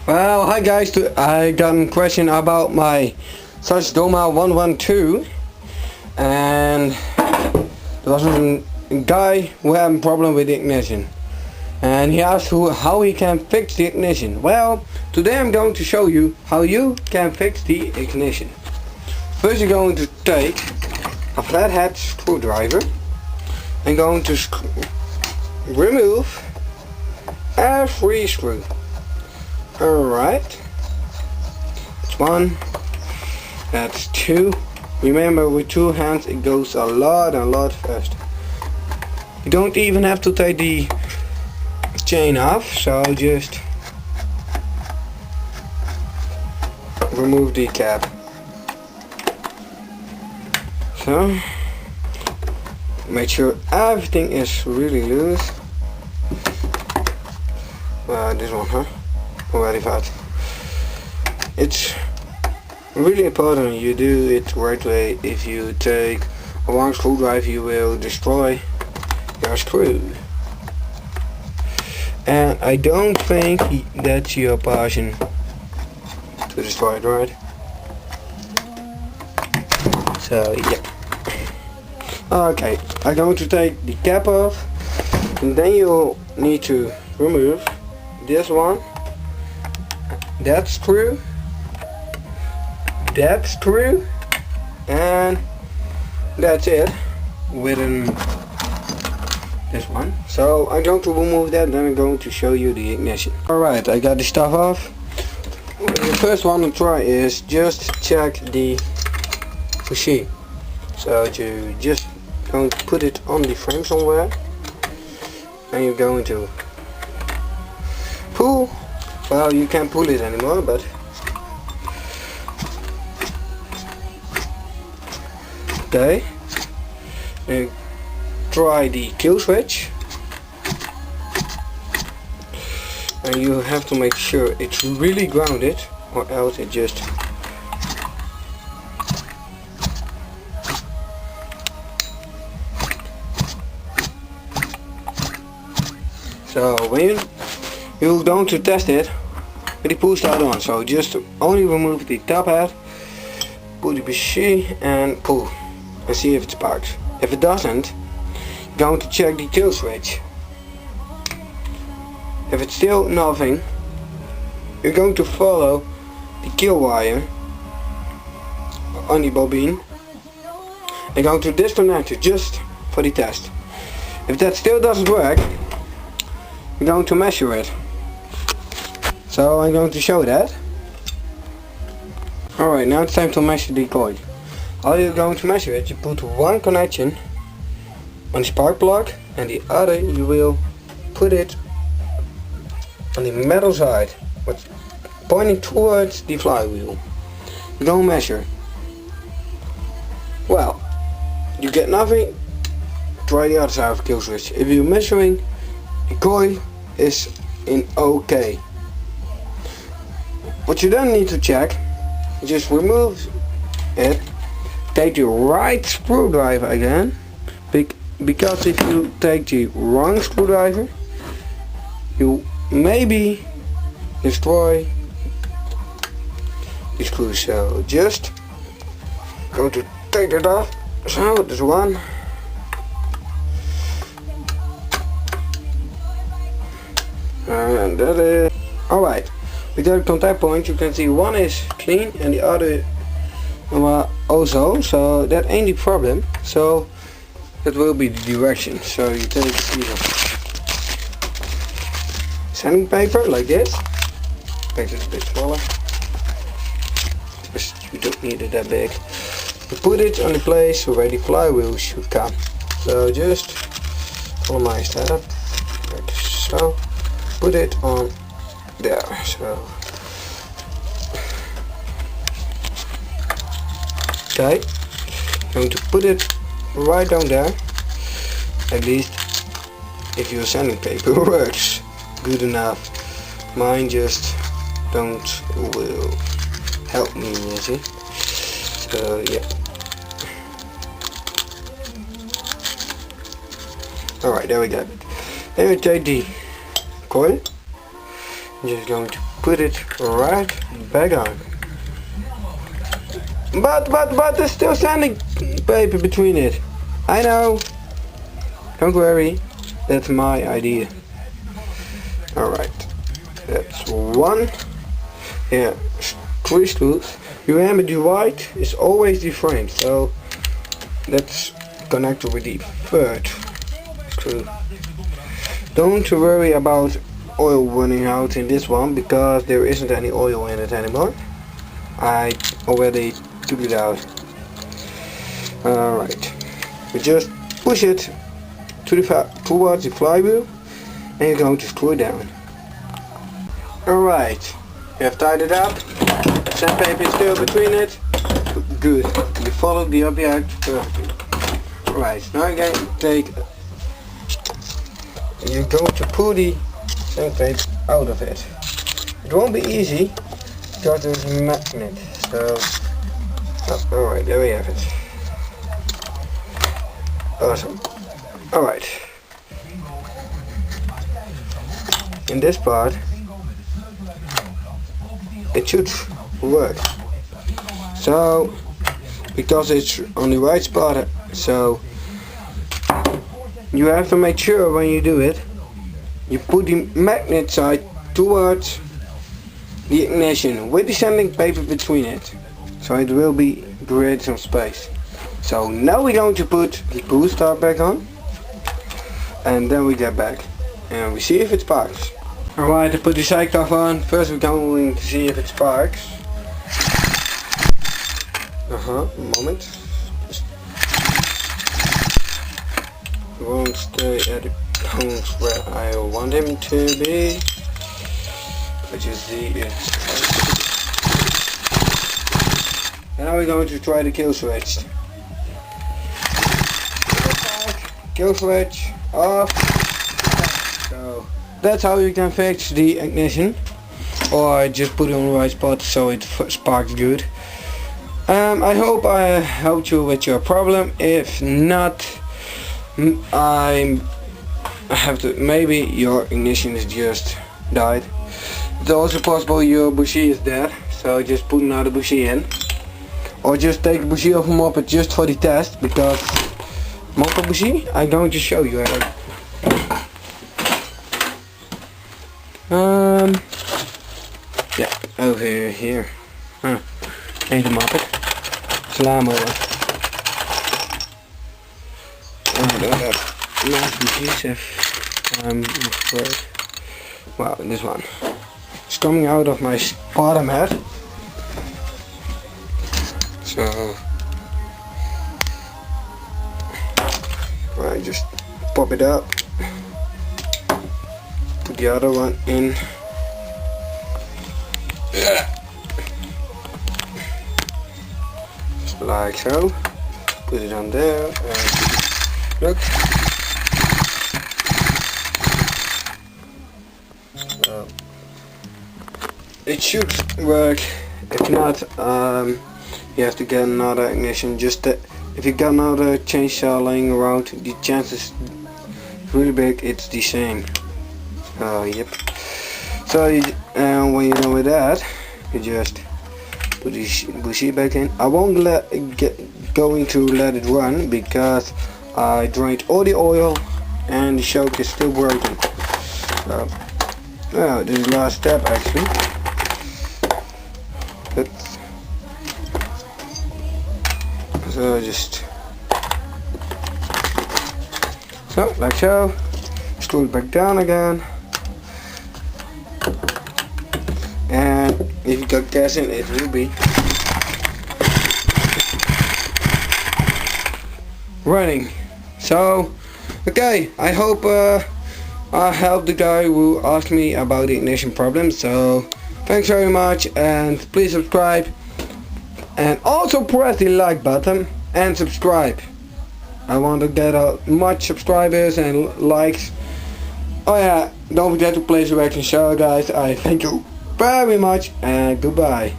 Well, hi guys, I got a question about my Such Doma 112, and there was a guy who had a problem with the ignition, and he asked how he can fix the ignition. Well, today I'm going to show you how you can fix the ignition. First you're going to take a flathead screwdriver and going to remove every screw. Alright, that's one, that's two. Remember, with two hands it goes a lot faster. You don't even have to take the chain off, so just remove the cap. So make sure everything is really loose. This one, huh? Already fast. It's really important you do it the right way. If you take a wrong screwdriver, you will destroy your screw. And I don't think that's your passion to destroy it, right? So yeah. Okay, I'm going to take the cap off, and then you'll need to remove this one, that screw, and that's it within this one. So I'm going to remove that, then I'm going to show you the ignition. Alright, I got the stuff off. The first one to try is just check the machine. So you just going to put it on the frame somewhere, and you're going to pull. Well, you can't pull it anymore, but okay. And try the kill switch, and you have to make sure it's really grounded, or else it just so when you're going to test it with the pull start on, so just only remove the top hat, put the PC and pull and see if it sparks. If it doesn't, you're going to check the kill switch. If it's still nothing, you're going to follow the kill wire on the bobbin and going to disconnect it just for the test. If that still doesn't work, you're going to measure it. So I'm going to show that. Alright, now it's time to measure the coil. How you're going to measure it, you put one connection on the spark plug, and the other you will put it on the metal side, what's pointing towards the flywheel. You don't measure. Well, you get nothing, try the other side of the kill switch. If you're measuring, the coil is in OK. What you then need to check, just remove it, take the right screwdriver again, because if you take the wrong screwdriver, you maybe destroy the screw. So just go to take it off. So this one, and that is alright. With the contact point, you can see one is clean and the other also, so that ain't the problem. So that will be the direction. So you take either sanding paper like this, make it a bit smaller, you don't need it that big. You put it on the place where the flywheel should come. So just follow my step, like so, put it on there. So okay, I'm going to put it right down there. At least if your sanding paper works good enough. Mine just don't will help me, you see. So yeah. Alright, there we go. Then we take the coil. I'm just going to put it right back on. But there's still sanding paper between it. I know. Don't worry. That's my idea. Alright. That's one. Yeah. 3 screws. You remember the white is always the frame. So that's connected with the 3rd screw. Don't worry about oil running out in this one because there isn't any oil in it anymore. I already took it out. Alright. We just push it towards the flywheel and you're going to screw it down. Alright. You have tied it up. Sandpaper is still between it. Good. You follow the object perfectly. Right. Now you're going to take. You're going to pull the sandpaper out of it. It won't be easy because there's a magnet. So. Alright, there we have it. Awesome. Alright. In this part, it should work. So, because it's on the right spot, so you have to make sure when you do it, you put the magnet side towards the ignition with the sanding paper between it. So it will be create some space. So now we're going to put the pull start back on and then we get back and we see if it sparks. Alright, I put the side cover on. First we're going to see if it sparks. A moment. It won't stay at the point where I want him to be, which is the and now we're going to try the kill switch. Kill switch off. So that's how you can fix the ignition, or just put it on the right spot so it sparks good. I hope I helped you with your problem. If not, I have to. Maybe your ignition is just died. It's also possible your bushie is dead. So just put another bushie in, or just take a bushie off a moped just for the test, because moped bushie I'm going to show you. Yeah, over here. Ain't a moped. Slaanmolen. I don't have nice bushies if I'm afraid. Wow, this one. It's coming out of my bottom head. So I just pop it up. Put the other one in. Like so. Put it on there and look. So it should work. If not, you have to get another ignition. Just if you got another chainsaw laying around, the chances really big it's the same. Yep. So when you're done with that, you just put the bushie back in. I won't going to let it run because I drained all the oil and the choke is still broken. So, well, this is the last step actually. So just like so. Screw it back down again. And if you got gas in, it will be running. So, okay, I hope I helped the guy who asked me about the ignition problem. So, thanks very much, and please subscribe. And also press the like button and subscribe. I want to get much subscribers and likes. Oh yeah, don't forget to place a reaction. So guys, I thank you very much and goodbye.